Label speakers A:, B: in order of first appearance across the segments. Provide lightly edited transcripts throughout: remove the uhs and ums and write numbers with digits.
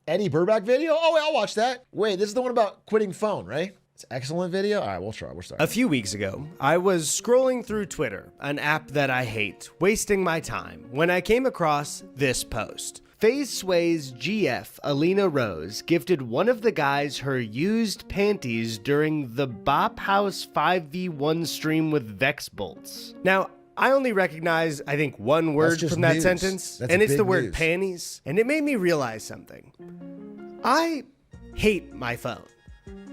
A: Eddy Burback video? Oh, wait, I'll watch that. Wait, this is the one about quitting phone, right? It's an excellent video. All right, we'll try. We'll start.
B: A few weeks ago, I was scrolling through Twitter, an app that I hate, wasting my time, when I came across this post. FaZe Sway's GF, Alina Rose, gifted one of the guys her used panties during the Bop House 5v1 stream with Vex Bolts. Now, I only recognize, I think, one word from that sentence, and it's the word panties, and it made me realize something. I hate my phone.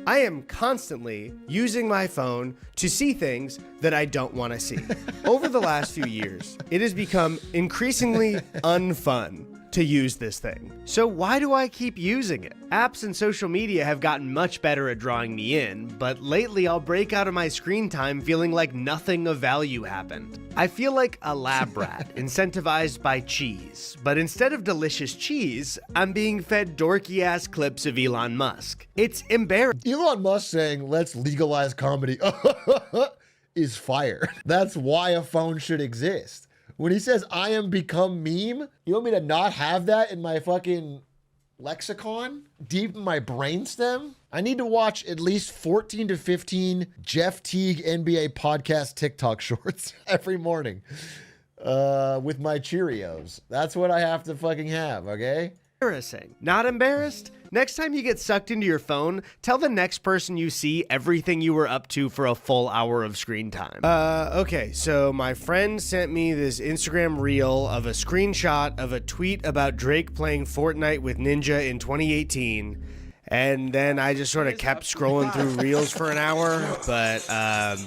B: I am constantly using my phone to see things that I don't want to see. Over the last few years, it has become increasingly unfun to use this thing. So why do I keep using it? Apps and social media have gotten much better at drawing me in, but lately I'll break out of my screen time feeling like nothing of value happened. I feel like a lab rat incentivized by cheese, but instead of delicious cheese, I'm being fed dorky ass clips of Elon Musk. It's embarrassing.
A: Elon Musk saying, let's legalize comedy is fire. That's why a phone should exist. When he says, I am become meme, you want me to not have that in my fucking lexicon? Deep in my brainstem? I need to watch at least 14 to 15 Jeff Teague NBA podcast TikTok shorts every morning with my Cheerios. That's what I have to fucking have, okay?
B: Embarrassing. Not embarrassed? Next time you get sucked into your phone, tell the next person you see everything you were up to for a full hour of screen time. Okay, so my friend sent me this Instagram reel of a screenshot of a tweet about Drake playing Fortnite with Ninja in 2018. And then I just sort of kept scrolling through reels for an hour, but I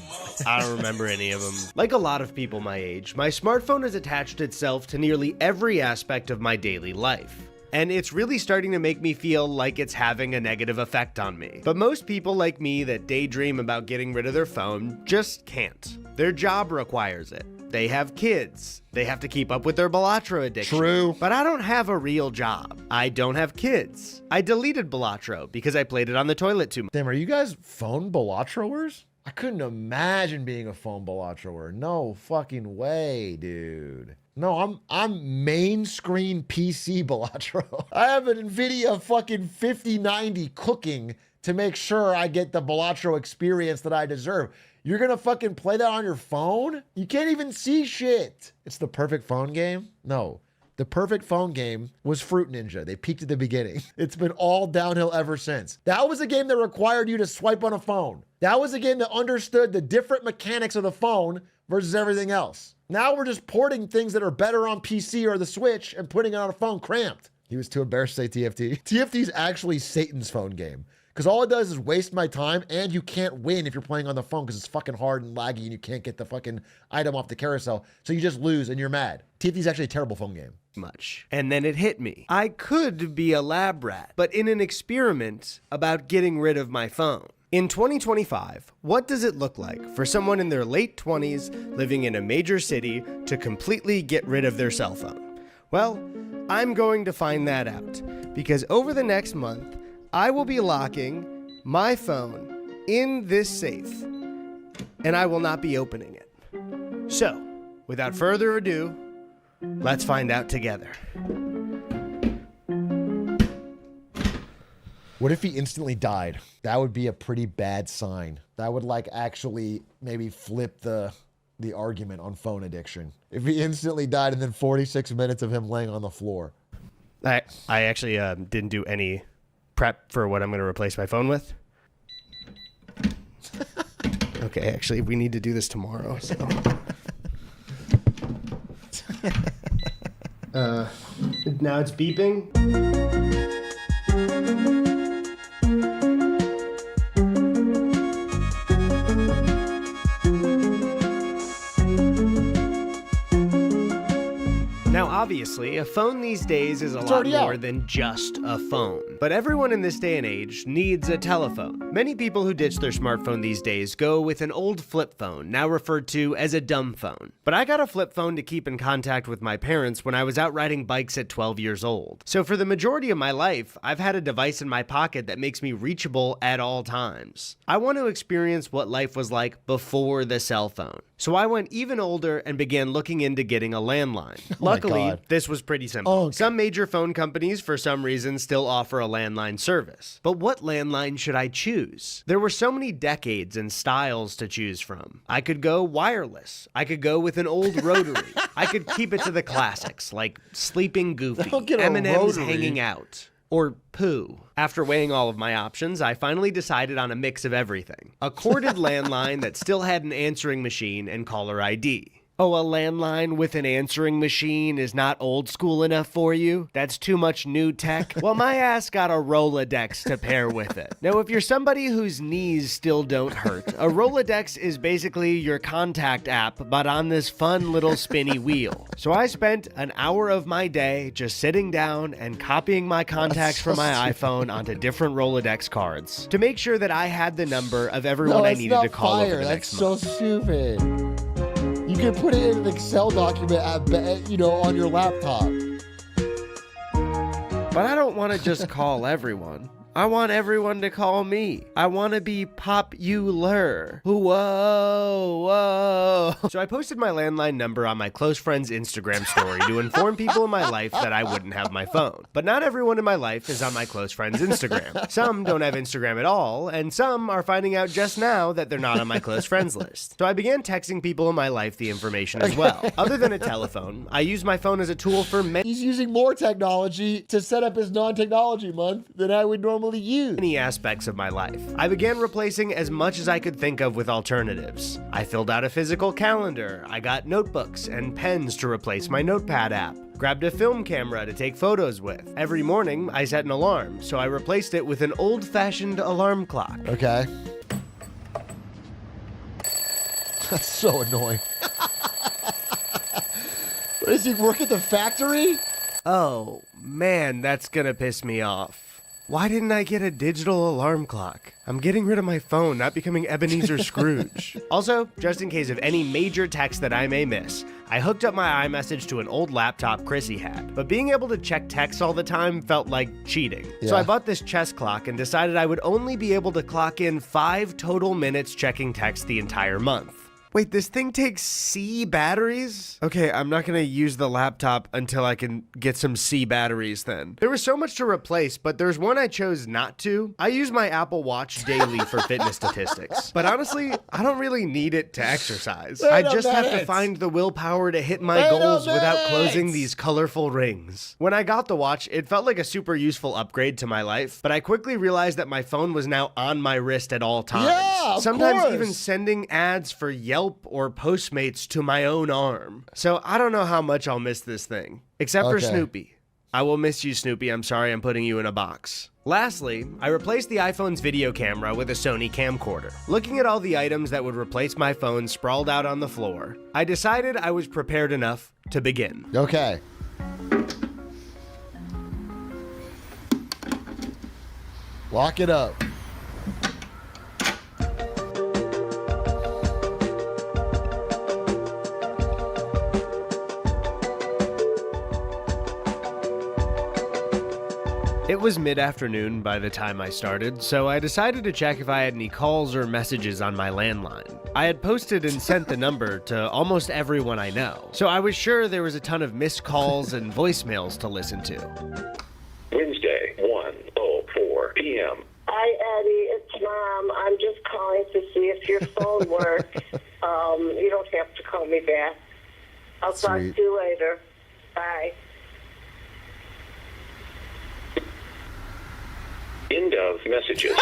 B: don't remember any of them. Like a lot of people my age, my smartphone has attached itself to nearly every aspect of my daily life. And it's really starting to make me feel like it's having a negative effect on me. But most people like me that daydream about getting rid of their phone just can't. Their job requires it. They have kids. They have to keep up with their Balatro addiction.
A: True.
B: But I don't have a real job. I don't have kids. I deleted Balatro because I played it on the toilet too much.
A: Damn, are you guys phone Balatroers? I couldn't imagine being a phone Balatroer. No fucking way, dude. No, I'm main screen PC Balatro. I have an NVIDIA fucking 5090 cooking to make sure I get the Balatro experience that I deserve. You're gonna fucking play that on your phone? You can't even see shit. It's the perfect phone game? No. The perfect phone game was Fruit Ninja. They peaked at the beginning. It's been all downhill ever since. That was a game that required you to swipe on a phone. That was a game that understood the different mechanics of the phone versus everything else. Now we're just porting things that are better on PC or the Switch and putting it on a phone cramped. He was too embarrassed to say TFT. TFT is actually Satan's phone game because all it does is waste my time and you can't win if you're playing on the phone because it's fucking hard and laggy and you can't get the fucking item off the carousel. So you just lose and you're mad. TFT is actually a terrible phone game.
B: Much. And then it hit me. I could be a lab rat, but in an experiment about getting rid of my phone. In 2025, what does it look like for someone in their late 20s living in a major city to completely get rid of their cell phone? Well, I'm going to find that out because over the next month, I will be locking my phone in this safe and I will not be opening it. So, without further ado, let's find out together.
A: What if he instantly died? That would be a pretty bad sign. That would like actually maybe flip the argument on phone addiction. If he instantly died and then 46 minutes of him laying on the floor.
B: I actually didn't do any prep for what I'm going to replace my phone with. Okay, actually, we need to do this tomorrow. So. Now it's beeping. Now, obviously, a phone these days is a lot more than just a phone. But everyone in this day and age needs a telephone. Many people who ditch their smartphone these days go with an old flip phone, now referred to as a dumb phone. But I got a flip phone to keep in contact with my parents when I was out riding bikes at 12 years old. So for the majority of my life, I've had a device in my pocket that makes me reachable at all times. I want to experience what life was like before the cell phone. So I went even older and began looking into getting a landline. Luckily, This was pretty simple.
A: Okay.
B: Some major phone companies, for some reason, still offer a landline service. But what landline should I choose? There were so many decades and styles to choose from. I could go wireless. I could go with an old rotary. I could keep it to the classics, like Sleeping Goofy,
A: Don't get a
B: M&M's
A: rotary.
B: Hanging Out, or Pooh. After weighing all of my options, I finally decided on a mix of everything. A corded landline that still had an answering machine and caller ID. Oh, a landline with an answering machine is not old school enough for you? That's too much new tech? Well, my ass got a Rolodex to pair with it. Now, if you're somebody whose knees still don't hurt, a Rolodex is basically your contact app, but on this fun little spinny wheel. So I spent an hour of my day just sitting down and copying my contacts from my iPhone onto different Rolodex cards to make sure that I had the number of everyone I needed to call over the next month.
A: That's so stupid. You can put it in an Excel document on your laptop.
B: But I don't want to just call everyone. I want everyone to call me. I want to be popular. Whoa, whoa. So I posted my landline number on my close friend's Instagram story to inform people in my life that I wouldn't have my phone. But not everyone in my life is on my close friend's Instagram. Some don't have Instagram at all, and some are finding out just now that they're not on my close friends list. So I began texting people in my life the information as well. Other than a telephone, I use my phone as a tool for
A: He's using more technology to set up his non-technology month than I would normally use.
B: many aspects of my life. I began replacing as much as I could think of with alternatives. I filled out a physical calendar. I got notebooks and pens to replace my notepad app. Grabbed a film camera to take photos with. Every morning, I set an alarm, so I replaced it with an old-fashioned alarm clock.
A: Okay. That's so annoying. Does he work at the factory?
B: Oh, man, that's gonna piss me off. Why didn't I get a digital alarm clock? I'm getting rid of my phone, not becoming Ebenezer Scrooge. Also, just in case of any major text that I may miss, I hooked up my iMessage to an old laptop Chrissy had, but being able to check texts all the time felt like cheating. So I bought this chess clock and decided I would only be able to clock in 5 total minutes checking text the entire month. Wait, this thing takes C batteries? Okay, I'm not gonna use the laptop until I can get some C batteries then. There was so much to replace, but there's one I chose not to. I use my Apple Watch daily for fitness statistics. But honestly, I don't really need it to exercise. I just have to find the willpower to hit my goals without closing these colorful rings. When I got the watch, it felt like a super useful upgrade to my life, but I quickly realized that my phone was now on my wrist at all times.
A: Yeah, of
B: Sometimes
A: course.
B: even sending ads for Yelp or Postmates to my own arm. So I don't know how much I'll miss this thing. Except for Snoopy. I will miss you, Snoopy. I'm sorry I'm putting you in a box. Lastly, I replaced the iPhone's video camera with a Sony camcorder. Looking at all the items that would replace my phone sprawled out on the floor, I decided I was prepared enough to begin.
A: Okay. Lock it up.
B: It was mid-afternoon by the time I started, so I decided to check if I had any calls or messages on my landline. I had posted and sent the number to almost everyone I know, so I was sure there was a ton of missed calls and voicemails to listen to.
C: Wednesday, 1:04 p.m.
D: Hi, Eddie. It's Mom. I'm just calling to see if your phone works. You don't have to call me back. I'll talk to you later. Bye.
C: End of messages.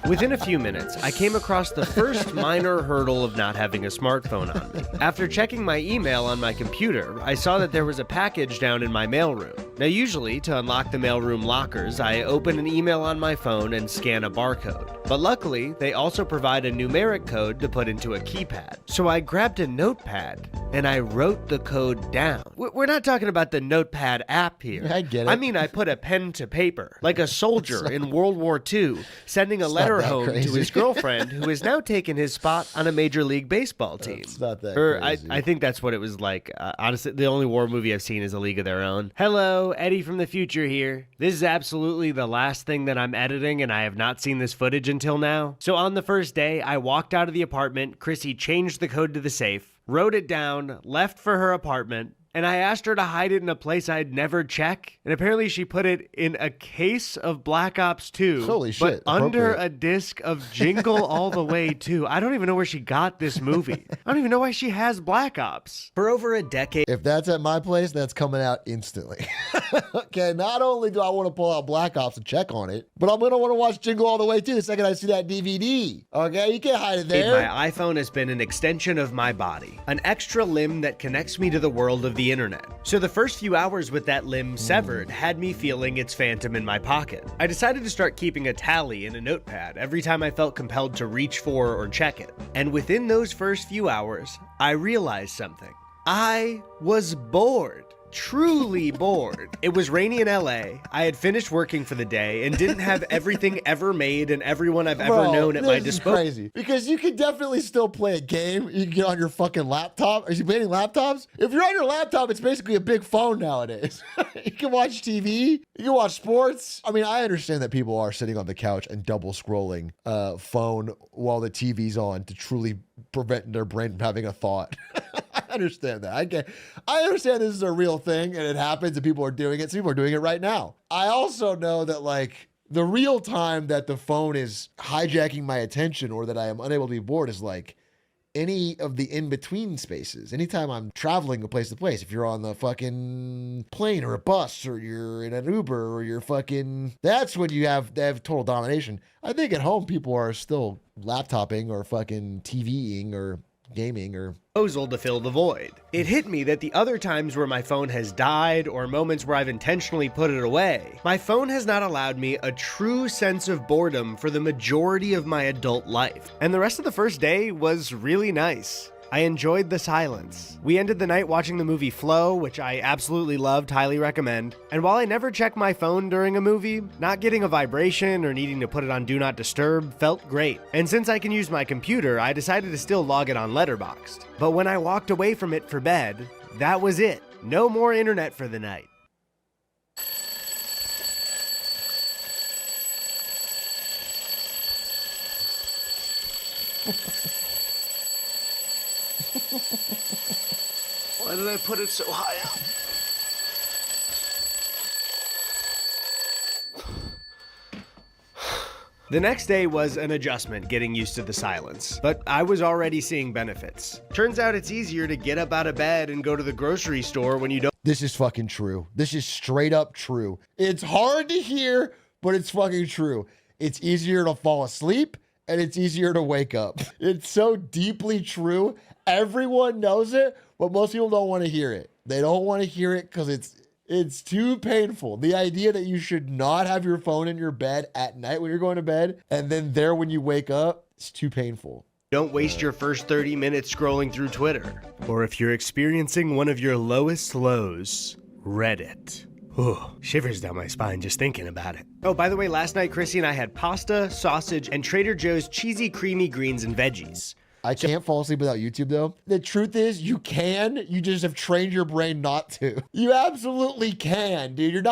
B: Within a few minutes, I came across the first minor hurdle of not having a smartphone on me. After checking my email on my computer, I saw that there was a package down in my mailroom. Now usually, to unlock the mailroom lockers, I open an email on my phone and scan a barcode. But luckily, they also provide a numeric code to put into a keypad. So I grabbed a notepad and I wrote the code down. We're not talking about the notepad app here.
A: I get it.
B: I mean, I put a pen to paper, like a soldier in World War II, sending a letter tour
A: that
B: home
A: crazy.
B: to his girlfriend, who has now taken his spot on a Major League Baseball team.
A: It's not that
B: Or
A: crazy.
B: I think that's what it was like. Honestly, the only war movie I've seen is A League of Their Own. Hello, Eddie from the future here. This is absolutely the last thing that I'm editing, and I have not seen this footage until now. So on the first day, I walked out of the apartment. Chrissy changed the code to the safe, wrote it down, left for her apartment, and I asked her to hide it in a place I'd never check. And apparently she put it in a case of Black Ops 2.
A: Holy shit,
B: But under
A: appropriate.
B: a disc of Jingle All the Way 2. I don't even know where she got this movie. I don't even know why she has Black Ops. For over a decade.
A: If that's at my place, that's coming out instantly. Okay, not only do I want to pull out Black Ops and check on it, but I'm going to want to watch Jingle All the Way too the second I see that DVD. Okay, you can't hide it there.
B: My iPhone has been an extension of my body, an extra limb that connects me to the world of the internet. So the first few hours with that limb severed had me feeling its phantom in my pocket. I decided to start keeping a tally in a notepad every time I felt compelled to reach for or check it. And within those first few hours, I realized something. I was bored. Truly bored. It was rainy in LA. I had finished working for the day and didn't have everything ever made and everyone I've ever known at my
A: This is
B: disposal.
A: crazy because you can definitely still play a game. You can get on your fucking laptop. Are you playing laptops? If you're on your laptop, it's basically a big phone nowadays. You can watch TV. You can watch sports. I mean, I understand that people are sitting on the couch and double scrolling phone while the TV's on to truly prevent their brain from having a thought. I understand that. I understand this is a real thing and it happens and people are doing it. So people are doing it right now. I also know that like the real time that the phone is hijacking my attention or that I am unable to be bored is like any of the in-between spaces. Anytime I'm traveling from place to place, if you're on the fucking plane or a bus or you're in an Uber or you're fucking, that's when they have total domination. I think at home people are still laptoping or fucking TVing or gaming or
B: Proposal to fill the void. It hit me that the other times where my phone has died or moments where I've intentionally put it away, my phone has not allowed me a true sense of boredom for the majority of my adult life. And the rest of the first day was really nice. I enjoyed the silence. We ended the night watching the movie Flow, which I absolutely loved, highly recommend. And while I never check my phone during a movie, not getting a vibration or needing to put it on Do Not Disturb felt great. And since I can use my computer, I decided to still log it on Letterboxd. But when I walked away from it for bed, that was it. No more internet for the night. Why did I put it so high up? The next day was an adjustment getting used to the silence, but I was already seeing benefits. Turns out it's easier to get up out of bed and go to the grocery store when you don't.
A: This is fucking true. This is straight up true. It's hard to hear, but it's fucking true. It's easier to fall asleep and it's easier to wake up. It's so deeply true. Everyone knows it, but most people don't want to hear it. They don't want to hear it because it's too painful. The idea that you should not have your phone in your bed at night when you're going to bed and then there when you wake up, it's too painful.
B: Don't waste your first 30 minutes scrolling through Twitter. Or if you're experiencing one of your lowest lows, Reddit. Ooh, shivers down my spine just thinking about it. Oh, by the way, last night Chrissy and I had pasta, sausage, and Trader Joe's cheesy creamy greens and veggies.
A: I can't fall asleep without YouTube though. The truth is you just have trained your brain not to. You absolutely can, dude. You're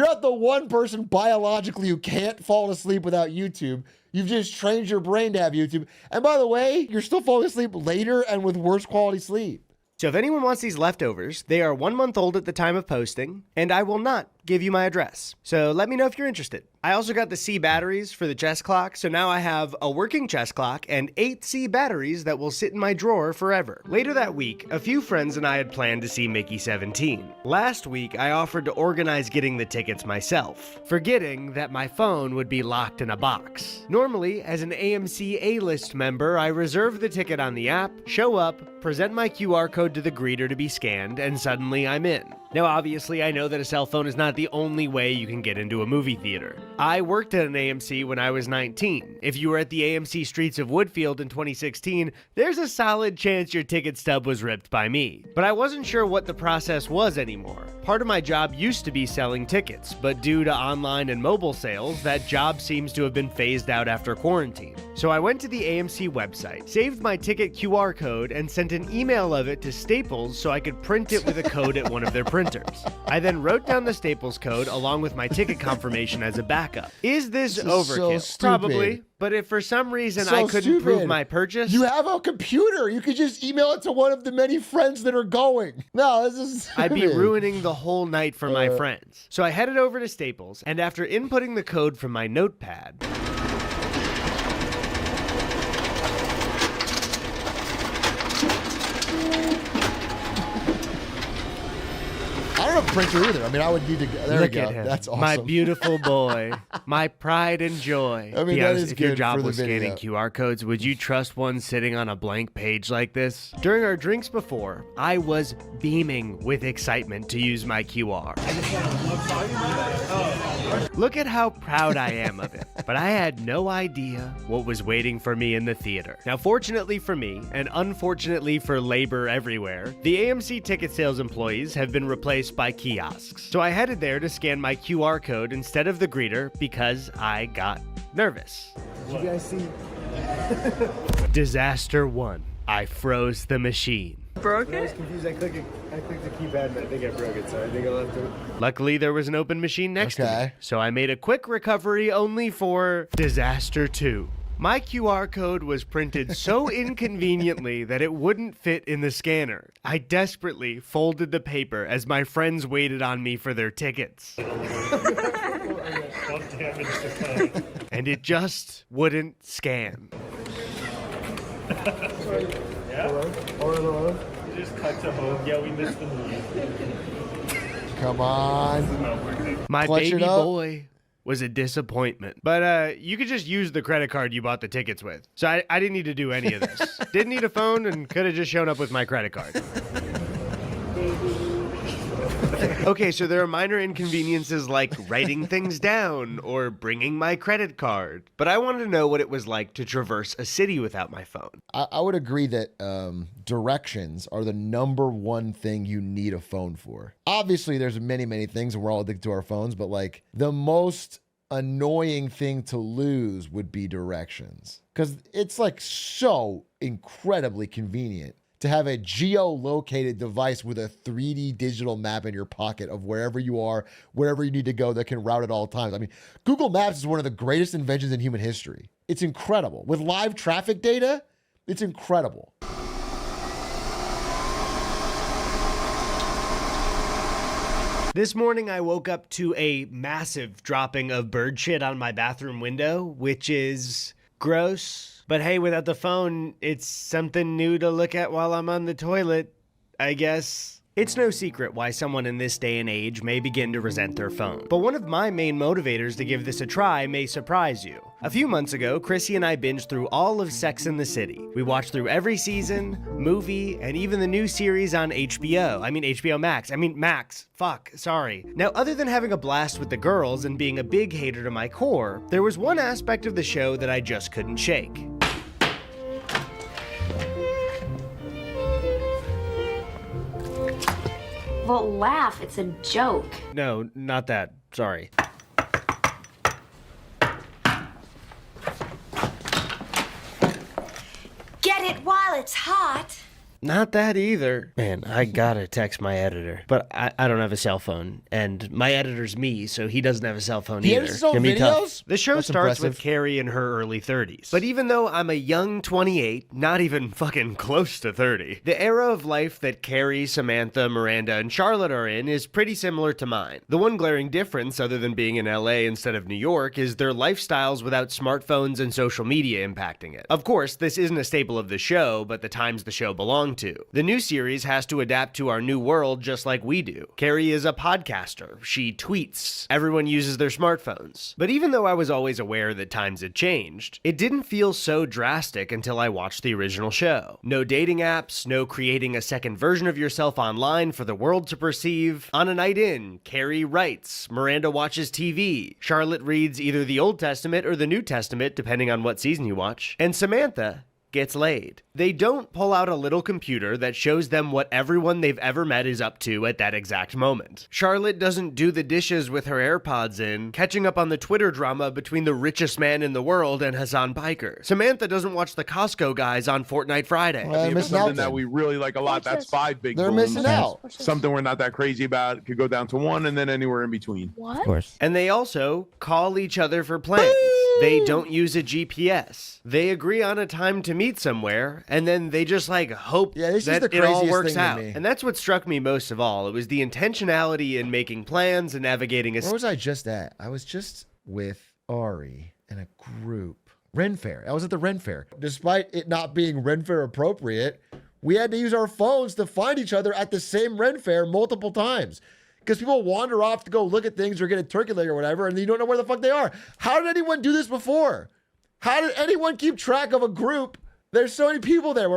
A: not the one person biologically who can't fall asleep without YouTube. You've just trained your brain to have YouTube. And by the way, you're still falling asleep later and with worse quality sleep.
B: So if anyone wants these leftovers, they are 1 month old at the time of posting, and I will not give you my address. So let me know if you're interested. I also got the C batteries for the chest clock, so now I have a working chest clock and 8 C batteries that will sit in my drawer forever. Later that week, a few friends and I had planned to see Mickey 17. Last week, I offered to organize getting the tickets myself, forgetting that my phone would be locked in a box. Normally, as an AMC A-list member, I reserve the ticket on the app, show up, present my QR code to the greeter to be scanned, and suddenly I'm in. Now, obviously, I know that a cell phone is not the only way you can get into a movie theater. I worked at an AMC when I was 19. If you were at the AMC streets of Woodfield in 2016, there's a solid chance your ticket stub was ripped by me. But I wasn't sure what the process was anymore. Part of my job used to be selling tickets, but due to online and mobile sales, that job seems to have been phased out after quarantine. So I went to the AMC website, saved my ticket QR code, and sent an email of it to Staples so I could print it with a code at one of their printers. I then wrote down the Staples code along with my ticket confirmation as a backup. Is this overkill?
A: So
B: Probably. But if for some reason
A: So
B: I couldn't prove
A: stupid.
B: my purchase,
A: You have a computer. You could just email it to one of the many friends that are going. No, this is
B: I'd be
A: stupid.
B: ruining the whole night for my friends. So I headed over to Staples, and after inputting the code from my notepad,
A: I don't have a printer either. I mean, I would need to go. There
B: look
A: we go.
B: at him,
A: That's awesome.
B: my beautiful boy, my pride and joy.
A: I mean,
B: Be
A: that
B: honest,
A: is
B: if your
A: good
B: job
A: for the
B: was scanning
A: video.
B: QR codes, would you trust one sitting on a blank page like this? During our drinks before, I was beaming with excitement to use my QR. Look at how proud I am of it, but I had no idea what was waiting for me in the theater. Now, fortunately for me, and unfortunately for labor everywhere, the AMC ticket sales employees have been replaced by kiosks. So I headed there to scan my QR code instead of the greeter because I got nervous.
E: Did you guys see?
B: Disaster 1. I froze the machine.
F: Broke
E: I was
F: it?
E: confused. I clicked the keypad and I think I broke it, so I think I'll have to.
B: Luckily, there was an open machine next to me,
A: Okay.
B: so I made a quick recovery only for Disaster 2. My QR code was printed so inconveniently that it wouldn't fit in the scanner. I desperately folded the paper as my friends waited on me for their tickets. And it just wouldn't scan.
G: Just cut to home. Yeah, we missed the movie.
A: Come on.
B: My
A: Clutch it
B: baby
A: up.
B: boy was a disappointment. But you could just use the credit card you bought the tickets with. So I didn't need to do any of this. Didn't need a phone and could have just shown up with my credit card. Okay, so there are minor inconveniences like writing things down or bringing my credit card. But I wanted to know what it was like to traverse a city without my phone.
A: I would agree that directions are the #1 thing you need a phone for. Obviously, there's many, many things, and we're all addicted to our phones, but like the most annoying thing to lose would be directions. Because it's like so incredibly convenient to have a geolocated device with a 3D digital map in your pocket of wherever you are, wherever you need to go that can route at all times. I mean, Google Maps is one of the greatest inventions in human history. It's incredible. With live traffic data, it's incredible.
B: This morning, I woke up to a massive dropping of bird shit on my bathroom window, which is gross. But hey, without the phone, it's something new to look at while I'm on the toilet, I guess. It's no secret why someone in this day and age may begin to resent their phone. But one of my main motivators to give this a try may surprise you. A few months ago, Chrissy and I binged through all of Sex and the City. We watched through every season, movie, and even the new series on HBO Max. Max. Fuck, sorry. Now, other than having a blast with the girls and being a big hater to my core, there was one aspect of the show that I just couldn't shake.
H: Well, laugh. It's a joke.
B: No, not that. Sorry.
H: Get it while it's hot.
B: Not that either. Man, I gotta text my editor. But I don't have a cell phone. And my editor's me, so he doesn't have a cell phone
A: He
B: either.
A: edits his own
B: Can be tough.
A: videos?
B: The show
A: That's
B: starts with
A: impressive.
B: Carrie in her early 30s. But even though I'm a young 28, not even fucking close to 30, the era of life that Carrie, Samantha, Miranda, and Charlotte are in is pretty similar to mine. The one glaring difference, other than being in LA instead of New York, is their lifestyles without smartphones and social media impacting it. Of course, this isn't a staple of the show, but the times the show belongs belong to. The new series has to adapt to our new world just like we do. Carrie is a podcaster. She tweets. Everyone uses their smartphones. But even though I was always aware that times had changed, it didn't feel so drastic until I watched the original show. No dating apps, no creating a second version of yourself online for the world to perceive. On a night in, Carrie writes, Miranda watches TV, Charlotte reads either the Old Testament or the New Testament, depending on what season you watch, and Samantha gets laid. They don't pull out a little computer that shows them what everyone they've ever met is up to at that exact moment. Charlotte doesn't do the dishes with her AirPods in, catching up on the Twitter drama between the richest man in the world and Hassan Piker. Samantha doesn't watch the Costco guys on Fortnite Friday.
A: Well,
F: If it's something that we really like a lot, that's 5 big
A: They're
F: balloons.
A: missing out.
F: Something we're not that crazy about could go down to 1 and then anywhere in between.
I: Of course.
B: And they also call each other for plans. They don't use a GPS. They agree on a time to meet somewhere, and then they just like hope
A: Yeah, this is
B: that
A: the
B: it all
A: craziest
B: works
A: thing to
B: out.
A: me.
B: And that's what struck me most of all. It was the intentionality in making plans and navigating a
A: Where was I just at? I was just with Ari in a group. Ren Fair. I was at the Ren Fair. Despite it not being Ren Fair appropriate, we had to use our phones to find each other at the same Ren Fair multiple times. Because people wander off to go look at things or get a turkey leg or whatever, and you don't know where the fuck they are. How did anyone do this before? How did anyone keep track of a group? There's so many people there.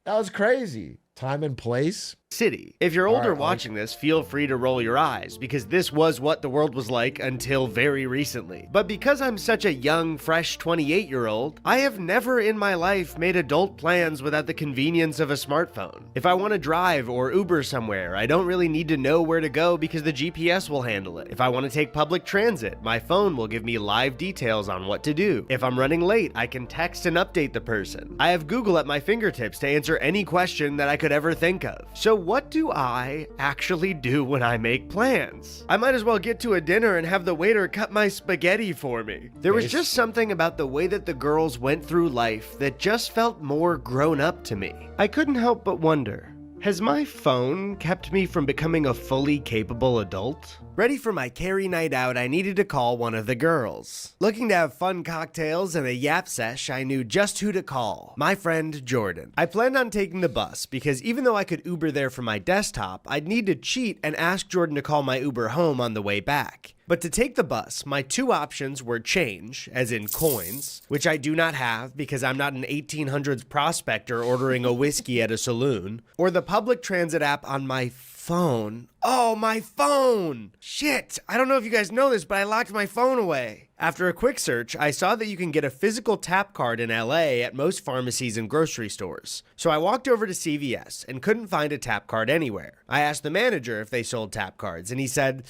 A: That was crazy. Time and place.
B: city. If you're older
A: Alright,
B: watching this, feel free to roll your eyes, because this was what the world was like until very recently. But because I'm such a young, fresh 28-year-old, I have never in my life made adult plans without the convenience of a smartphone. If I want to drive or Uber somewhere, I don't really need to know where to go because the GPS will handle it. If I want to take public transit, my phone will give me live details on what to do. If I'm running late, I can text and update the person. I have Google at my fingertips to answer any question that I could ever think of. So what do I actually do when I make plans? I might as well get to a dinner and have the waiter cut my spaghetti for me. There was just something about the way that the girls went through life that just felt more grown up to me. I couldn't help but wonder, has my phone kept me from becoming a fully capable adult? Ready for my Carrie night out, I needed to call one of the girls. Looking to have fun cocktails and a yap sesh, I knew just who to call. My friend Jordan. I planned on taking the bus because even though I could Uber there from my desktop, I'd need to cheat and ask Jordan to call my Uber home on the way back. But to take the bus, my two options were change, as in coins, which I do not have because I'm not an 1800s prospector ordering a whiskey at a saloon, or the public transit app on my phone. Oh, my phone! Shit! I don't know if you guys know this, but I locked my phone away. After a quick search, I saw that you can get a physical tap card in LA at most pharmacies and grocery stores. So I walked over to CVS and couldn't find a tap card anywhere. I asked the manager if they sold tap cards, and he said,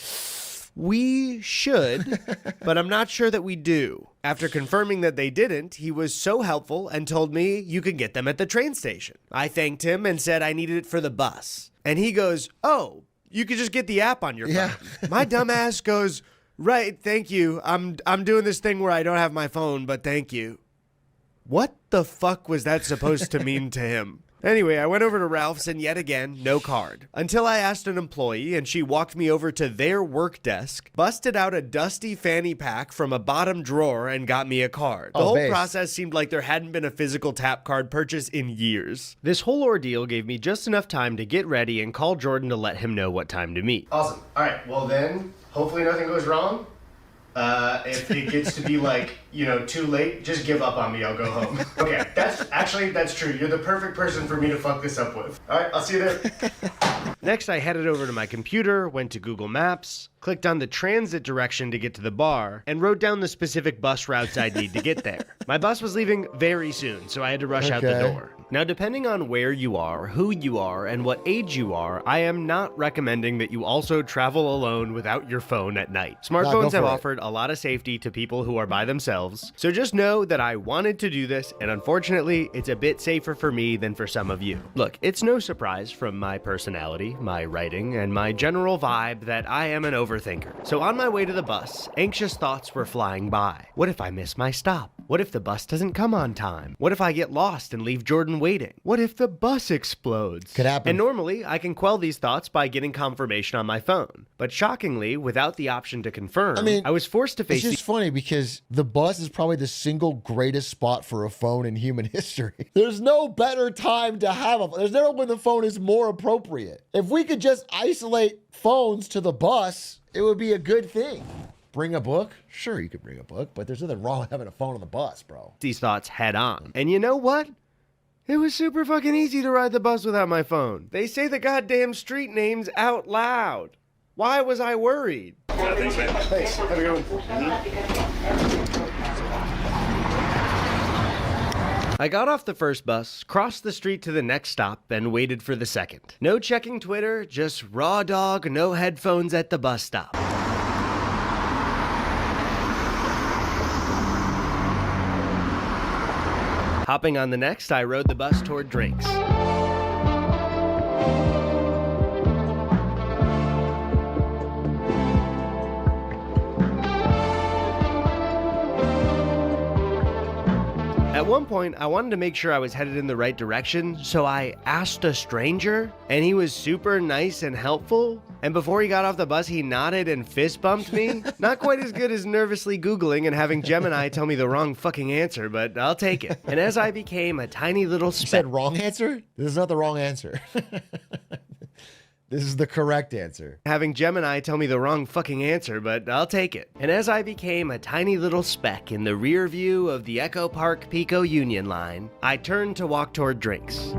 B: "We should, but I'm not sure that we do." After confirming that they didn't, he was so helpful and told me you could get them at the train station. I thanked him and said I needed it for the bus. And he goes, "Oh, you could just get the app on your phone."
A: Yeah.
B: My dumb ass goes, "Right, thank you. I'm doing this thing where I don't have my phone, but thank you." What the fuck was that supposed to mean to him? Anyway, I went over to Ralph's and yet again, no card. Until I asked an employee and she walked me over to their work desk, busted out a dusty fanny pack from a bottom drawer and got me a card. The whole
A: base.
B: process seemed like there hadn't been a physical tap card purchase in years. This whole ordeal gave me just enough time to get ready and call Jordan to let him know what time to meet. Awesome. All right, well then, hopefully nothing goes wrong. If it gets to be like, too late, just give up on me, I'll go home. Okay, that's true. You're the perfect person for me to fuck this up with. All right, I'll see you there. Next, I headed over to my computer, went to Google Maps, clicked on the transit direction to get to the bar, and wrote down the specific bus routes I'd need to get there. My bus was leaving very soon, so I had to rush out the door. Now, depending on where you are, who you are, and what age you are, I am not recommending that you also travel alone without your phone at night. Smartphones have offered a lot of safety to people who are by themselves, so just know that I wanted to do this, and unfortunately, it's a bit safer for me than for some of you. Look, it's no surprise from my personality, my writing, and my general vibe that I am an overthinker. So on my way to the bus, anxious thoughts were flying by. What if I miss my stop? What if the bus doesn't come on time? What if I get lost and leave Jordan done waiting? What if the bus explodes?
A: Could happen.
B: And normally, I can quell these thoughts by getting confirmation on my phone. But shockingly, without the option to confirm, I was forced to face
A: It's just funny because the bus is probably the single greatest spot for a phone in human history. There's no better time to have a phone. There's never when the phone is more appropriate. If we could just isolate phones to the bus, it would be a good thing. Bring a book? Sure, you could bring a book, but there's nothing wrong with having a phone on the bus, bro.
B: these thoughts head on. And you know what? It was super fucking easy to ride the bus without my phone. They say the goddamn street names out loud. Why was I worried?
E: Thanks, man. Thanks. Have a good one.
B: I got off the first bus, crossed the street to the next stop, and waited for the second. No checking Twitter, just raw dog, no headphones at the bus stop. Hopping on the next, I rode the bus toward drinks. At one point, I wanted to make sure I was headed in the right direction, so I asked a stranger, and he was super nice and helpful. And before he got off the bus, he nodded and fist bumped me. Not quite as good as nervously Googling and having Gemini tell me the wrong fucking answer, but I'll take it. And as I became a tiny little
A: You
B: speck.
A: said wrong answer? This is not the wrong answer. This is the correct answer.
B: Having Gemini tell me the wrong fucking answer, but I'll take it. And as I became a tiny little speck in the rear view of the Echo Park Pico Union line, I turned to walk toward drinks.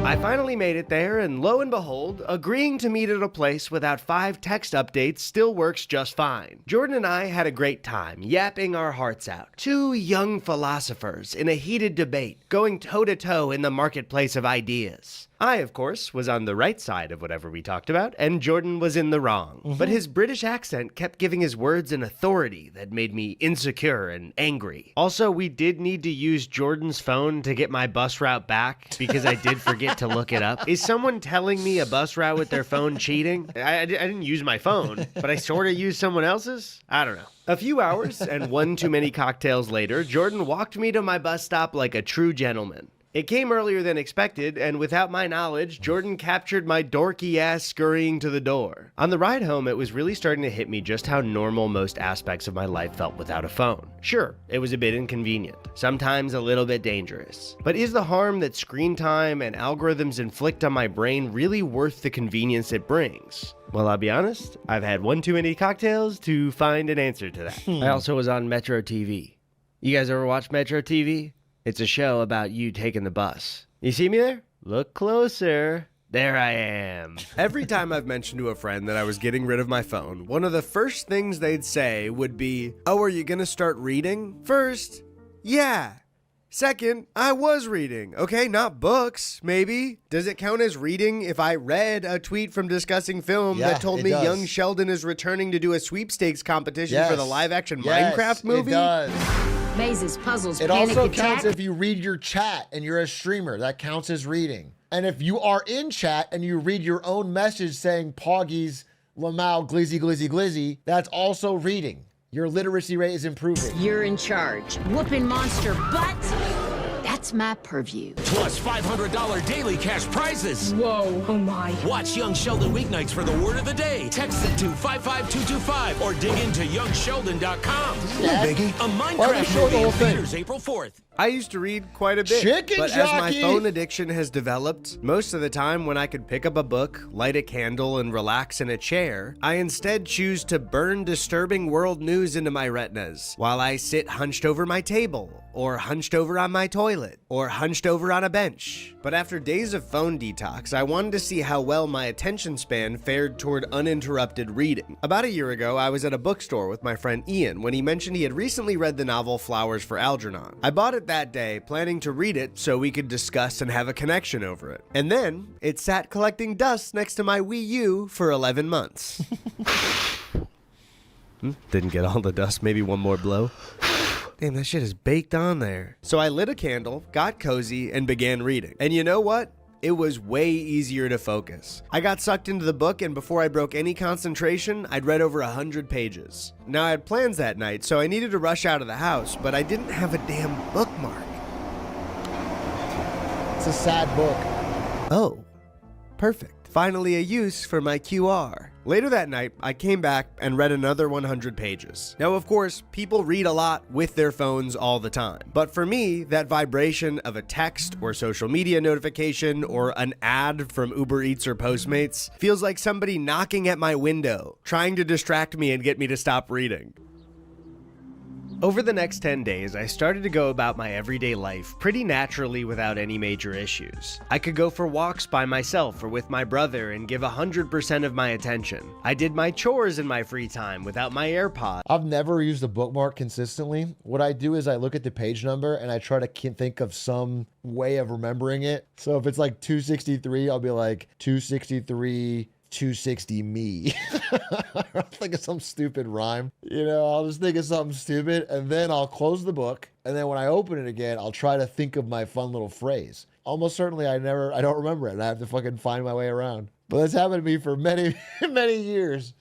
B: I finally made it there, and lo and behold, agreeing to meet at a place without 5 text updates still works just fine. Jordan and I had a great time, yapping our hearts out. 2 young philosophers in a heated debate, going toe-to-toe in the marketplace of ideas. I, of course, was on the right side of whatever we talked about, and Jordan was in the wrong. But his British accent kept giving his words an authority that made me insecure and angry. Also, we did need to use Jordan's phone to get my bus route back, because I did forget to look it up. Is someone telling me a bus route with their phone cheating? I didn't use my phone, but I sort of used someone else's? I don't know. A few hours and 1 too many cocktails later, Jordan walked me to my bus stop like a true gentleman. It came earlier than expected, and without my knowledge, Jordan captured my dorky ass scurrying to the door. On the ride home, it was really starting to hit me just how normal most aspects of my life felt without a phone. Sure, it was a bit inconvenient, sometimes a little bit dangerous. But is the harm that screen time and algorithms inflict on my brain really worth the convenience it brings? Well, I'll be honest, I've had 1 too many cocktails to find an answer to that. I also was on Metro TV. You guys ever watch Metro TV? It's a show about you taking the bus. You see me there? Look closer. There I am. Every time I've mentioned to a friend that I was getting rid of my phone, one of the first things they'd say would be, "Oh, are you gonna start reading?" First, yeah. Second, I was reading. Okay, not books, maybe. Does it count as reading if I read a tweet from Discussing Film that told me young Sheldon is returning to do a sweepstakes competition for the live-action Minecraft movie?
A: It does.
H: Mazes, puzzles,
A: It
H: panic
A: also
H: attack.
A: counts if you read your chat and you're a streamer. That counts as reading. And if you are in chat and you read your own message saying Poggies, Lamau, Glizzy, Glizzy, Glizzy, that's also reading. Your literacy rate is improving.
H: You're in charge. Whooping monster butt. That's my purview.
I: Plus $500 daily cash prizes.
H: Whoa. Oh my.
I: Watch Young Sheldon weeknights for the word of the day. Text it to 55225 or dig into youngsheldon.com.
A: Biggie.
I: A Minecraft movie in theaters April 4th.
B: I used to read quite a bit,
A: Chicken
B: but as my
A: jockey.
B: phone addiction has developed, most of the time when I could pick up a book, light a candle, and relax in a chair, I instead choose to burn disturbing world news into my retinas while I sit hunched over my table, or hunched over on my toilet, or hunched over on a bench. But after days of phone detox, I wanted to see how well my attention span fared toward uninterrupted reading. About a year ago, I was at a bookstore with my friend Ian when he mentioned he had recently read the novel Flowers for Algernon. I bought it that day, planning to read it so we could discuss and have a connection over it. And then, it sat collecting dust next to my Wii U for 11 months. Didn't get all the dust, maybe one more blow. Damn, that shit is baked on there. So I lit a candle, got cozy, and began reading. And you know what? it was way easier to focus. I got sucked into the book, and before I broke any concentration, I'd read over 100 pages. Now I had plans that night, so I needed to rush out of the house, but I didn't have a damn bookmark.
A: It's a sad book.
B: Oh, perfect. Finally a use for my QR. Later that night, I came back and read another 100 pages. Now, of course, people read a lot with their phones all the time. But for me, that vibration of a text or social media notification or an ad from Uber Eats or Postmates feels like somebody knocking at my window, trying to distract me and get me to stop reading. Over the next 10 days, I started to go about my everyday life pretty naturally without any major issues. I could go for walks by myself or with my brother and give 100% of my attention. I did my chores in my free time without my AirPods.
A: I've never used a bookmark consistently. What I do is I look at the page number and I try to think of some way of remembering it. So if it's like 263, I'll be like 263 260 me. I'll think of some stupid rhyme. You know, I'll just think of something stupid and then I'll close the book. And then when I open it again, I'll try to think of my fun little phrase. Almost certainly I don't remember it and I have to fucking find my way around. But that's happened to me for many, many years.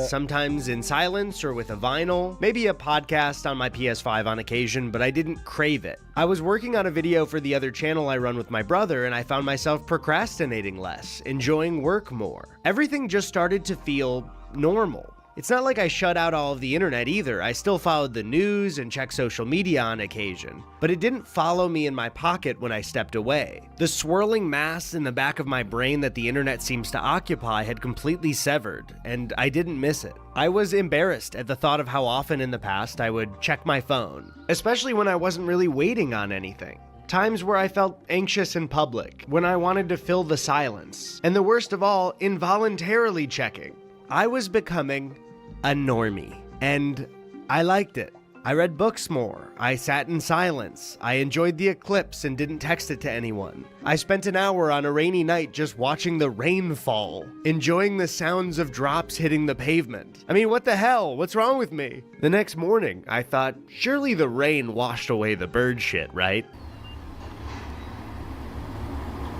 B: Sometimes in silence or with a vinyl, maybe a podcast on my PS5 on occasion, but I didn't crave it. I was working on a video for the other channel I run with my brother, and I found myself procrastinating less, enjoying work more. Everything just started to feel normal. It's not like I shut out all of the internet either. I still followed the news and checked social media on occasion, but it didn't follow me in my pocket when I stepped away. The swirling mass in the back of my brain that the internet seems to occupy had completely severed, and I didn't miss it. I was embarrassed at the thought of how often in the past I would check my phone, especially when I wasn't really waiting on anything. Times where I felt anxious in public, when I wanted to fill the silence, and the worst of all, involuntarily checking. I was becoming a normie, and I liked it. I read books more. I sat in silence. I enjoyed the eclipse and didn't text it to anyone. I spent an hour on a rainy night just watching the rain fall, enjoying the sounds of drops hitting the pavement. I mean, what the hell? What's wrong with me? The next morning, I thought, surely the rain washed away the bird shit, right?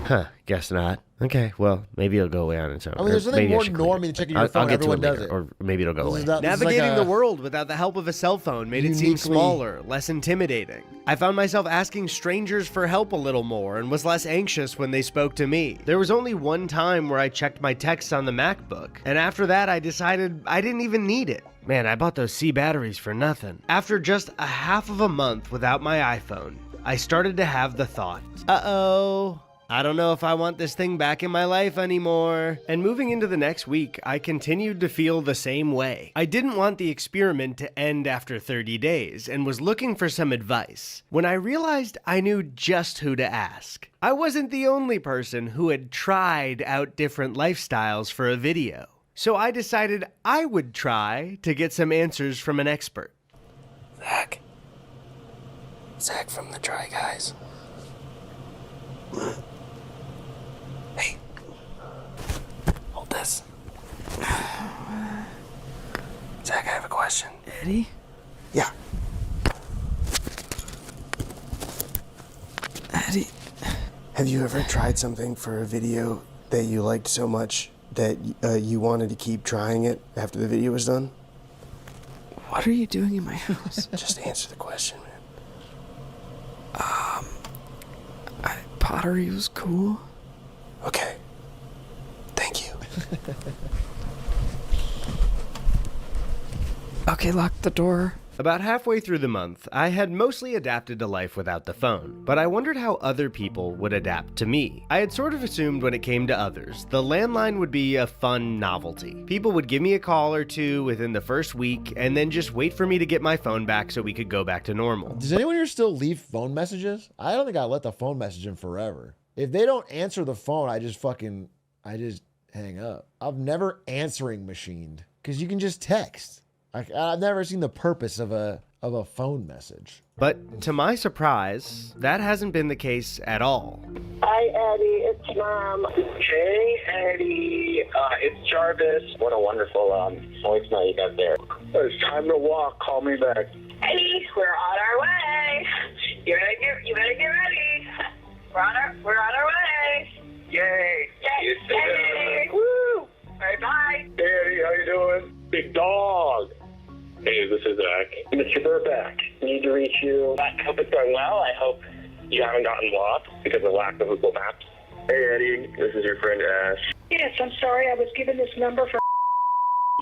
B: Huh, guess not. Okay, well, maybe it'll go away on its own.
A: I mean, there's nothing more normie than checking your phone. Everyone does it.
B: Or maybe it'll go away.
A: Navigating
B: the world without the help of a cell phone made it seem smaller, less intimidating. I found myself asking strangers for help a little more and was less anxious when they spoke to me. There was only one time where I checked my texts on the MacBook, and after that I decided I didn't even need it. Man, I bought those C batteries for nothing. After just a half of a month without my iPhone, I started to have the thought, uh-oh, I don't know if I want this thing back in my life anymore. And moving into the next week, I continued to feel the same way. I didn't want the experiment to end after 30 days and was looking for some advice when I realized I knew just who to ask. I wasn't the only person who had tried out different lifestyles for a video. So I decided I would try to get some answers from an expert.
J: Zach from the Try Guys. Hey, hold this. Zach, I have a question.
K: Eddie?
J: Yeah.
K: Eddie?
J: Have you ever tried something for a video that you liked so much that you wanted to keep trying it after the video was done?
K: What are you doing in my house?
J: Just answer the question, man.
K: Pottery was cool.
J: Okay. Thank you.
K: Okay, lock the door.
B: About halfway through the month, I had mostly adapted to life without the phone, but I wondered how other people would adapt to me. I had sort of assumed when it came to others, the landline would be a fun novelty. People would give me a call or two within the first week, and then just wait for me to get my phone back so we could go back to normal.
A: Does anyone here still leave phone messages? I don't think I let the phone message in forever. If they don't answer the phone, I just hang up. I've never answering machined because you can just text. I've never seen the purpose of a phone message.
B: But to my surprise, that hasn't been the case at all.
D: Hi, Eddie. It's Mom.
C: Hey, Eddie. It's Jarvis. What a wonderful voicemail you got there. It's time to walk. Call me back.
D: Eddie, we're on our way. You better get ready. We're on our way.
C: Yay! You Yay! Woo! Bye-bye! Hey, Eddie, how you doing? Big dog! Hey, this is Mr. Burback. Need to reach you. I hope it's going well. I hope you haven't gotten lost because of lack of Google Maps. Hey, Eddie, this is your friend Ash.
D: Yes, I'm sorry. I was given this number for.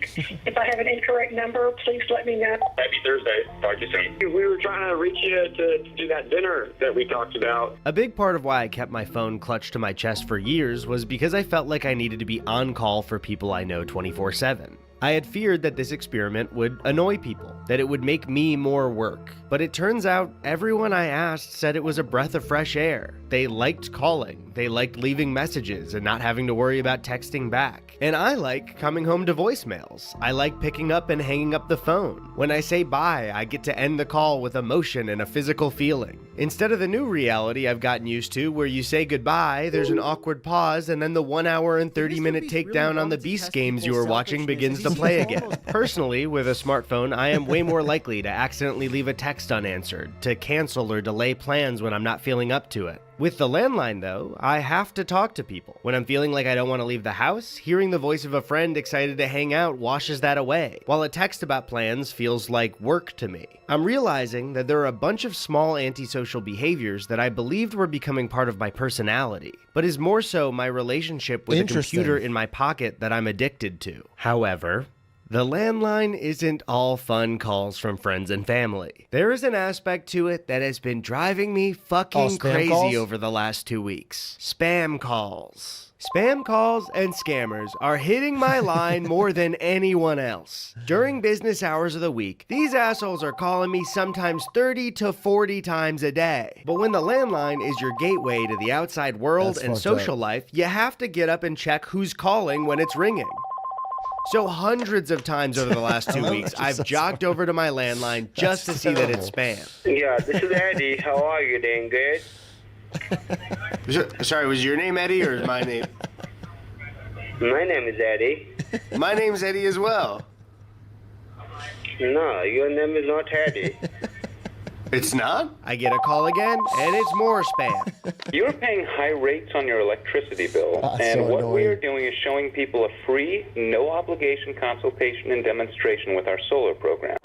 D: If I have an incorrect number, please let me know.
C: Happy Thursday. Talk to you soon. We were trying to reach you to do that dinner that we talked about.
B: A big part of why I kept my phone clutched to my chest for years was because I felt like I needed to be on call for people I know 24/7. I had feared that this experiment would annoy people, that it would make me more work. But it turns out everyone I asked said it was a breath of fresh air. They liked calling, they liked leaving messages and not having to worry about texting back. And I like coming home to voicemails. I like picking up and hanging up the phone. When I say bye, I get to end the call with emotion and a physical feeling. Instead of the new reality I've gotten used to where you say goodbye, there's an awkward pause, and then the 1 hour and 30-minute takedown on the Beast games you were watching begins to play again. Personally, with a smartphone, I am way more likely to accidentally leave a text unanswered, to cancel or delay plans when I'm not feeling up to it. With the landline, though, I have to talk to people. When I'm feeling like I don't want to leave the house, hearing the voice of a friend excited to hang out washes that away, while a text about plans feels like work to me. I'm realizing that there are a bunch of small antisocial behaviors that I believed were becoming part of my personality, but is more so my relationship with a computer in my pocket that I'm addicted to. However, the landline isn't all fun calls from friends and family. There is an aspect to it that has been driving me fucking crazy over the last 2 weeks. Spam calls. Spam calls and scammers are hitting my line more than anyone else. During business hours of the week, these assholes are calling me sometimes 30 to 40 times a day. But when the landline is your gateway to the outside world and social life, you have to get up and check who's calling when it's ringing. So hundreds of times over the last 2 weeks, I've jogged over to my landline just to see that it's spam.
C: Yeah, this is Eddie. How are you? Doing good?
B: Sorry, was your name Eddie or is my name?
C: My name is Eddie.
B: My name's Eddie as well.
C: No, your name is not Eddie.
B: It's not? I get a call again, and it's more spam.
C: You're paying high rates on your electricity bill, and what we are doing is showing people a free, no-obligation consultation and demonstration with our solar program.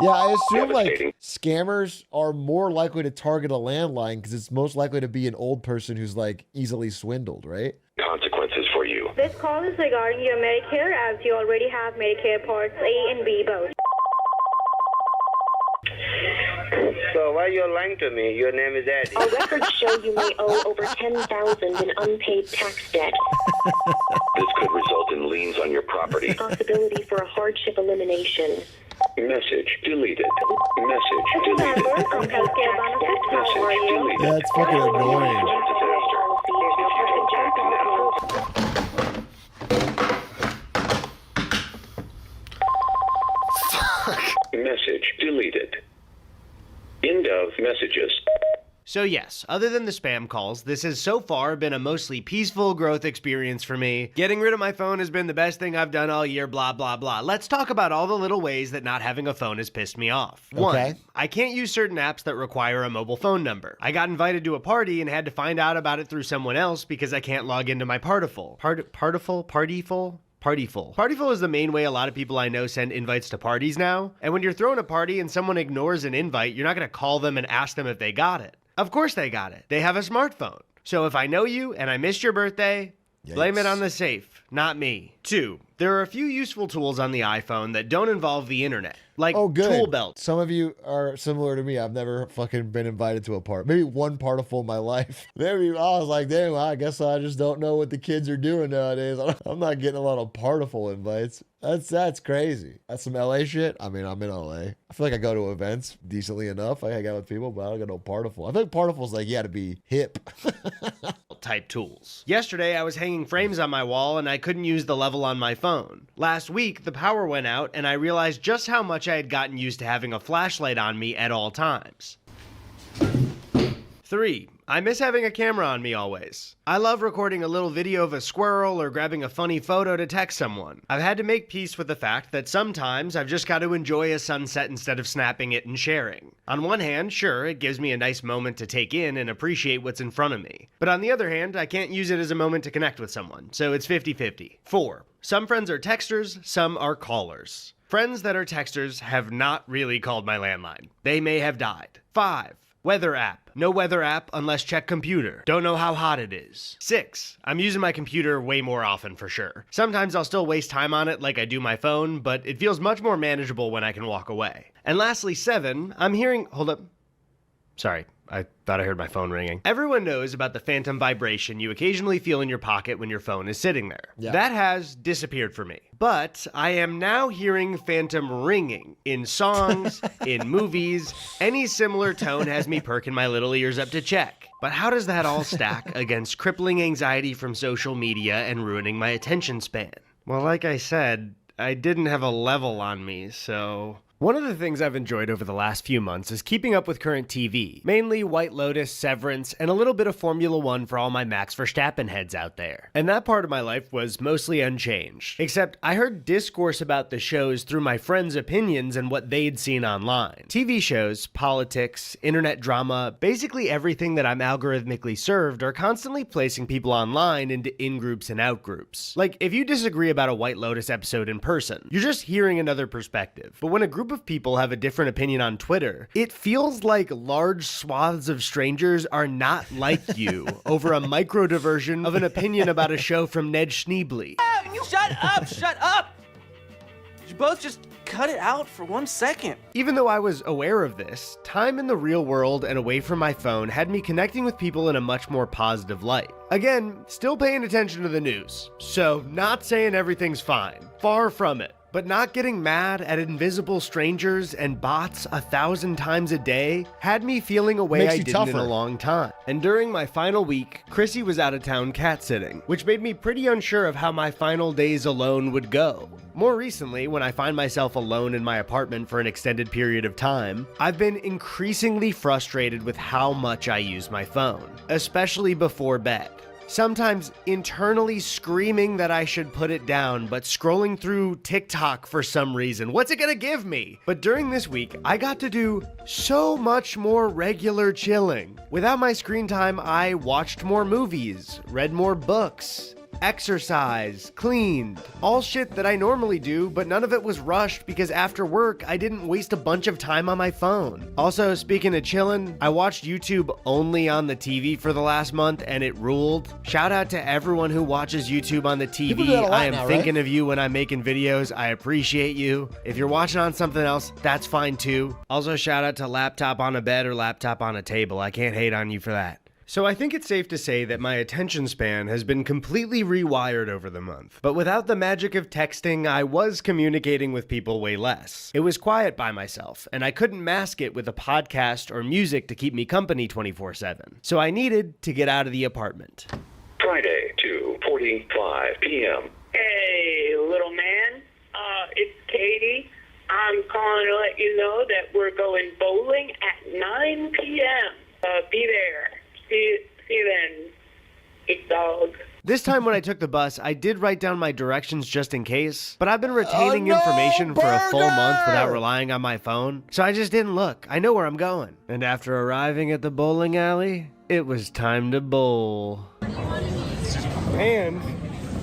A: Yeah, I assume like scammers are more likely to target a landline because it's most likely to be an old person who's like easily swindled, right?
C: Consequences for you.
D: This call is regarding your Medicare, as you already have Medicare Parts A and B both.
C: So why you're lying to me? Your name is Eddie.
D: Our records show you may owe over $10,000 in unpaid tax debt.
C: This could result in liens on your property.
D: Possibility for a hardship elimination.
C: Message deleted. Message deleted.
D: Message deleted.
A: Yeah, it's fucking annoying.
C: Message deleted. End of messages.
B: So yes, other than the spam calls, this has so far been a mostly peaceful growth experience for me. Getting rid of my phone has been the best thing I've done all year, blah, blah, blah. Let's talk about all the little ways that not having a phone has pissed me off. One, I can't use certain apps that require a mobile phone number. I got invited to a party and had to find out about it through someone else because I can't log into my partyful. Partyful is the main way a lot of people I know send invites to parties now. And when you're throwing a party and someone ignores an invite, you're not going to call them and ask them if they got it. Of course they got it. They have a smartphone. So if I know you and I missed your birthday, blame it on the safe, not me. 2, there are a few useful tools on the iPhone that don't involve the internet, like tool belts.
A: Some of you are similar to me. I've never fucking been invited to a party. Maybe one partyful in my life. Maybe I was like, damn, I guess I just don't know what the kids are doing nowadays. I'm not getting a lot of partyful invites. That's crazy. That's some LA shit. I mean, I'm in LA. I feel like I go to events decently enough. I hang out with people, but I don't got no partyful. I think partyful's like, you gotta be hip.
B: Type tools. Yesterday, I was hanging frames on my wall and I couldn't use the level on my phone. Last week, the power went out and I realized just how much I had gotten used to having a flashlight on me at all times. 3, I miss having a camera on me always. I love recording a little video of a squirrel or grabbing a funny photo to text someone. I've had to make peace with the fact that sometimes I've just got to enjoy a sunset instead of snapping it and sharing. On one hand, sure, it gives me a nice moment to take in and appreciate what's in front of me. But on the other hand, I can't use it as a moment to connect with someone, so it's 50-50. 4. Some friends are texters, some are callers. Friends that are texters have not really called my landline. They may have died. 5. Weather app. No weather app unless check computer. Don't know how hot it is. 6. I'm using my computer way more often for sure. Sometimes I'll still waste time on it like I do my phone, but it feels much more manageable when I can walk away. And lastly, 7. I'm hearing... Hold up. Sorry. I thought I heard my phone ringing. Everyone knows about the phantom vibration you occasionally feel in your pocket when your phone is sitting there. Yeah. That has disappeared for me. But I am now hearing phantom ringing in songs, in movies. Any similar tone has me perking my little ears up to check. But how does that all stack against crippling anxiety from social media and ruining my attention span? Well, like I said, I didn't have a level on me, so... One of the things I've enjoyed over the last few months is keeping up with current TV, mainly White Lotus, Severance, and a little bit of Formula One for all my Max Verstappen heads out there. And that part of my life was mostly unchanged, except I heard discourse about the shows through my friends' opinions and what they'd seen online. TV shows, politics, internet drama, basically everything that I'm algorithmically served are constantly placing people online into in-groups and out-groups. Like, if you disagree about a White Lotus episode in person, you're just hearing another perspective. But when a group of people have a different opinion on Twitter, it feels like large swaths of strangers are not like you over a micro diversion of an opinion about a show from Ned Schneebly.
L: Shut up! Shut up! You both just cut it out for 1 second.
B: Even though I was aware of this, time in the real world and away from my phone had me connecting with people in a much more positive light. Again, still paying attention to the news, so not saying everything's fine. Far from it. But not getting mad at invisible strangers and bots 1,000 times a day had me feeling a way I didn't in a long time. And during my final week, Chrissy was out of town cat sitting, which made me pretty unsure of how my final days alone would go. More recently, when I find myself alone in my apartment for an extended period of time, I've been increasingly frustrated with how much I use my phone, especially before bed. Sometimes internally screaming that I should put it down, but scrolling through TikTok for some reason. What's it gonna give me? But during this week, I got to do so much more regular chilling. Without my screen time, I watched more movies, read more books, exercise, cleaned, all shit that I normally do, but none of it was rushed because after work, I didn't waste a bunch of time on my phone. Also, speaking of chillin', I watched YouTube only on the TV for the last month and it ruled. Shout out to everyone who watches YouTube on the TV. I am thinking of you when I'm making videos. I appreciate you. If you're watching on something else, that's fine too. Also, shout out to laptop on a bed or laptop on a table. I can't hate on you for that. So I think it's safe to say that my attention span has been completely rewired over the month. But without the magic of texting, I was communicating with people way less. It was quiet by myself, and I couldn't mask it with a podcast or music to keep me company 24/7. So I needed to get out of the apartment.
C: Friday, 2:45 p.m.
D: Hey, little man. It's Katie. I'm calling to let you know that we're going bowling at 9 p.m. Be there. See you then, big dog.
B: This time when I took the bus, I did write down my directions just in case, but I've been retaining information for a full month without relying on my phone, so I just didn't look. I know where I'm going. And after arriving at the bowling alley, it was time to bowl.
E: And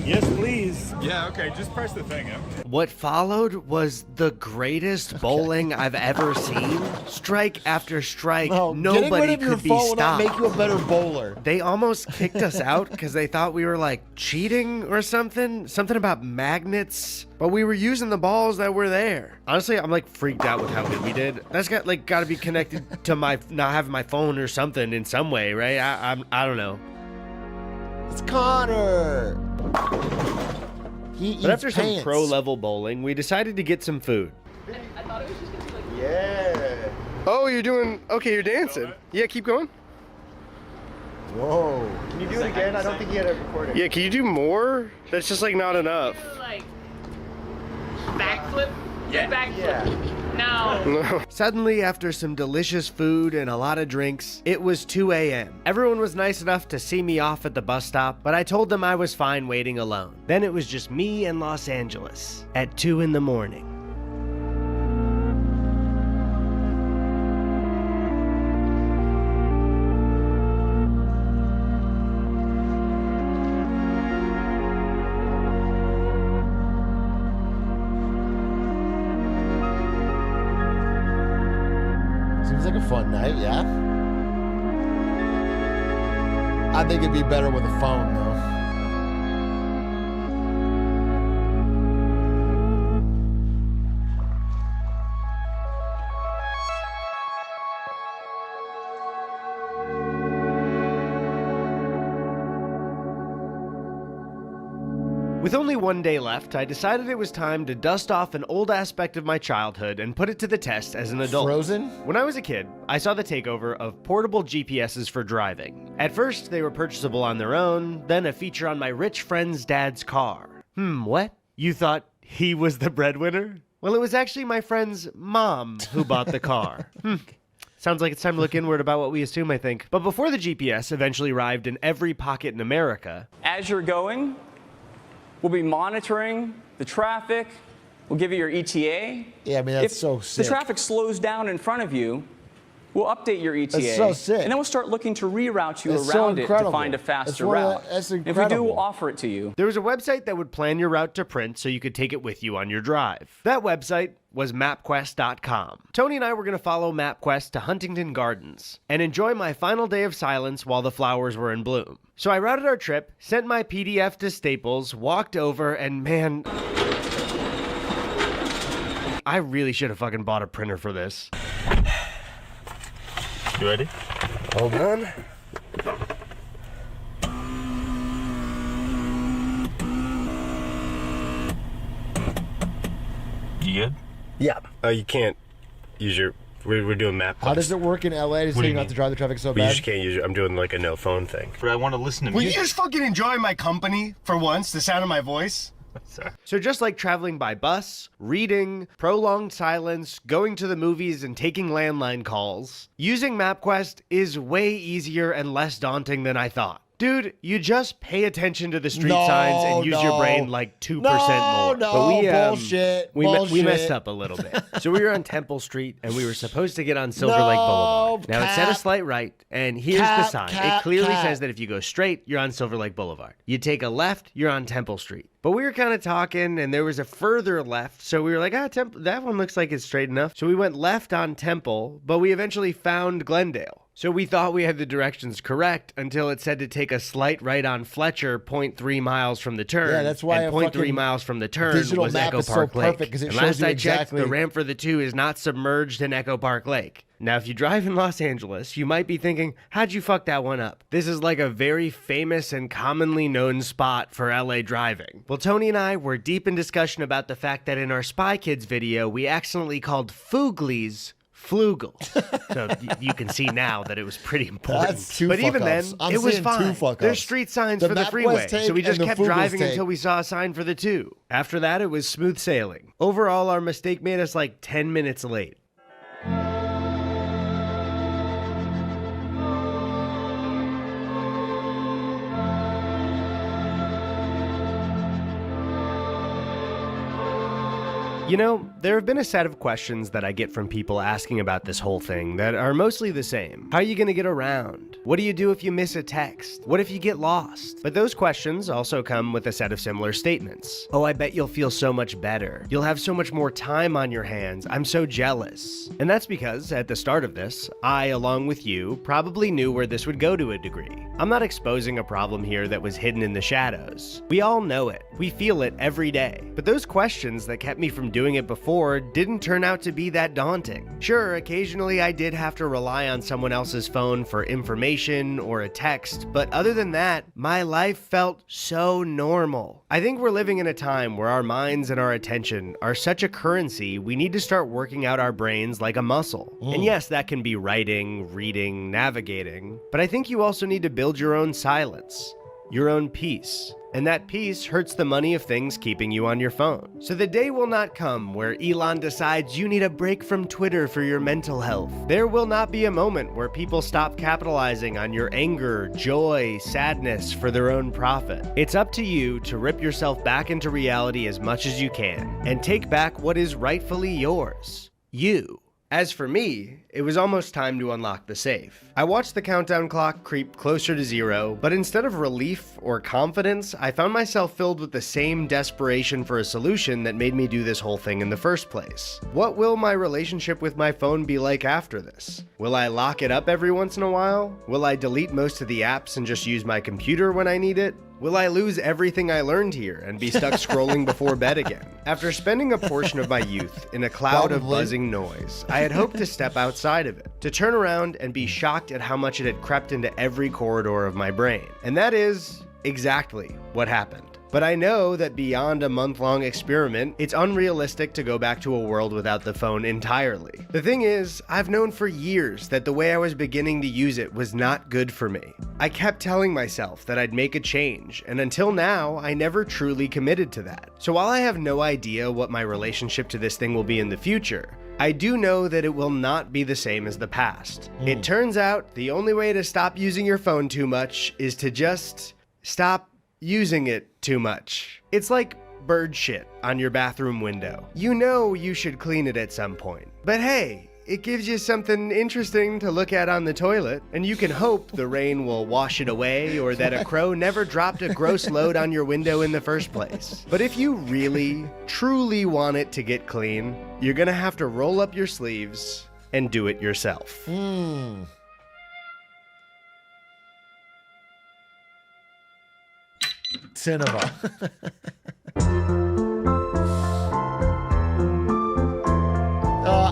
E: yes, please.
G: Yeah, okay, just press the thing up.
B: What followed was the greatest bowling I've ever seen. Strike after strike, nobody could be stopped.
A: Make you a better bowler.
B: They almost kicked us out because they thought we were like cheating or something. Something about magnets. But we were using the balls that were there. Honestly, I'm like freaked out with how good we did. That's got to be connected to my not having my phone or something in some way, right? I don't know.
A: It's Connor.
B: But after some pro level bowling, we decided to get some food.
L: I thought it was just gonna be like...
E: Yeah.
J: Oh, you're doing... Okay, you're dancing. Yeah, keep going.
A: Whoa.
E: Can you do it again? I don't think you had it recorded.
J: Yeah, can you do more? That's just like not enough.
L: Like... Backflip? Yeah. Backflip.
E: Yeah.
H: No.
B: Suddenly, after some delicious food and a lot of drinks, it was 2 a.m. Everyone was nice enough to see me off at the bus stop, but I told them I was fine waiting alone. Then it was just me and Los Angeles at 2 in the morning.
A: Seems like a fun night, yeah? I think it'd be better with a phone, though.
B: With only 1 day left, I decided it was time to dust off an old aspect of my childhood and put it to the test as an adult.
A: Frozen?
B: When I was a kid, I saw the takeover of portable GPSs for driving. At first, they were purchasable on their own, then a feature on my rich friend's dad's car. What? You thought he was the breadwinner? Well, it was actually my friend's mom who bought the car. Sounds like it's time to look inward about what we assume, I think. But before the GPS eventually arrived in every pocket in America,
M: as you're going, we'll be monitoring the traffic. We'll give you your ETA.
A: Yeah, I mean, that's
M: if
A: so sick.
M: the traffic slows down in front of you, we'll update your ETA.
A: That's so sick.
M: And then we'll start looking to reroute you
A: That's so
M: around it to
A: incredible.
M: find a faster
A: That's
M: route.
A: That's
M: If we do,
A: incredible.
M: we'll offer it to you.
B: there was a website that would plan your route to print so you could take it with you on your drive. That website was mapquest.com. Tony and I were going to follow MapQuest to Huntington Gardens and enjoy my final day of silence while the flowers were in bloom. So I routed our trip, sent my PDF to Staples, walked over, and man, I really should have fucking bought a printer for this.
E: You ready?
J: Hold on.
E: You good?
J: Yeah. Oh, you can't use your. We're doing map.
A: How does it work in LA to say you not to drive the traffic so
J: But you
A: bad?
J: just can't use it. I'm doing like a no phone thing.
E: But I want to listen to
J: Will
E: music.
J: you just fucking enjoy my company for once? The sound of my voice?
E: Sorry.
B: So just like traveling by bus, reading, prolonged silence, going to the movies, and taking landline calls, using MapQuest is way easier and less daunting than I thought. Dude, you just pay attention to the street signs and use your brain like 2% more.
A: Bullshit.
B: We messed up a little bit. So we were on Temple Street and we were supposed to get on Silver Lake Boulevard. Now it said a slight right, and here's the sign. It clearly says that if you go straight, you're on Silver Lake Boulevard. You take a left, you're on Temple Street. But we were kind of talking, and there was a further left, so we were like, Temple, that one looks like it's straight enough. So we went left on Temple, but we eventually found Glendale. So we thought we had the directions correct until it said to take a slight right on Fletcher, 0.3 miles from the turn.
A: Yeah, that's why
B: and
A: a
B: 0.3
A: fucking
B: miles from the turn
A: digital
B: was
A: map
B: Echo
A: is so
B: Park Lake.
A: perfect 'cause it
B: and
A: shows
B: last
A: you
B: I checked,
A: exactly-
B: the ramp for the 2 is not submerged in Echo Park Lake. Now, if you drive in Los Angeles, you might be thinking, how'd you fuck that one up? This is like a very famous and commonly known spot for LA driving. Well, Tony and I were deep in discussion about the fact that in our Spy Kids video, we accidentally called Fooglies Flugel. So you can see now that it was pretty important.
A: That's two
B: but even then,
A: fuck-ups. I'm
B: it was
A: seeing
B: fine.
A: two fuck-ups.
B: There's street signs
A: The
B: for the
A: MapQuest
B: freeway,
A: take
B: so we just
A: and the
B: kept
A: Fugels
B: driving
A: take.
B: until we saw a sign for the 2. After that, it was smooth sailing. Overall, our mistake made us like 10 minutes late. You know, there have been a set of questions that I get from people asking about this whole thing that are mostly the same. How are you going to get around? What do you do if you miss a text? What if you get lost? But those questions also come with a set of similar statements. Oh, I bet you'll feel so much better. You'll have so much more time on your hands. I'm so jealous. And that's because at the start of this, I, along with you, probably knew where this would go to a degree. I'm not exposing a problem here that was hidden in the shadows. We all know it. We feel it every day. But those questions that kept me from doing it before didn't turn out to be that daunting. Sure, occasionally I did have to rely on someone else's phone for information or a text, but other than that, my life felt so normal. I think we're living in a time where our minds and our attention are such a currency, we need to start working out our brains like a muscle. And yes, that can be writing, reading, navigating, but I think you also need to build your own silence, your own peace. and that peace hurts the money of things keeping you on your phone. So the day will not come where Elon decides you need a break from Twitter for your mental health. There will not be a moment where people stop capitalizing on your anger, joy, sadness for their own profit. It's up to you to rip yourself back into reality as much as you can and take back what is rightfully yours. You. As for me, it was almost time to unlock the safe. I watched the countdown clock creep closer to 0, but instead of relief or confidence, I found myself filled with the same desperation for a solution that made me do this whole thing in the first place. What will my relationship with my phone be like after this? Will I lock it up every once in a while? Will I delete most of the apps and just use my computer when I need it? Will I lose everything I learned here and be stuck scrolling before bed again? After spending a portion of my youth in a cloud of buzzing noise, I had hoped to step outside of it, to turn around and be shocked at how much it had crept into every corridor of my brain. And that is exactly what happened. But I know that beyond a month-long experiment, it's unrealistic to go back to a world without the phone entirely. The thing is, I've known for years that the way I was beginning to use it was not good for me. I kept telling myself that I'd make a change, and until now, I never truly committed to that. So while I have no idea what my relationship to this thing will be in the future, I do know that it will not be the same as the past. It turns out the only way to stop using your phone too much is to just stop using it too much. It's like bird shit on your bathroom window. You know you should clean it at some point. But hey, it gives you something interesting to look at on the toilet, and you can hope the rain will wash it away or that a crow never dropped a gross load on your window in the first place. But if you really, truly want it to get clean, you're gonna have to roll up your sleeves and do it yourself.
A: Cinema.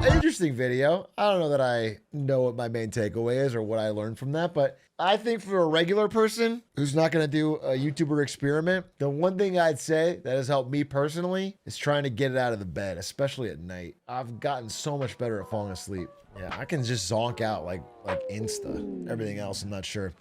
A: Interesting video. I don't know that I know what my main takeaway is or what I learned from that, but I think for a regular person who's not going to do a YouTuber experiment, the one thing I'd say that has helped me personally is trying to get it out of the bed, especially at night. I've gotten so much better at falling asleep. Yeah, I can just zonk out like insta. Everything else, I'm not sure.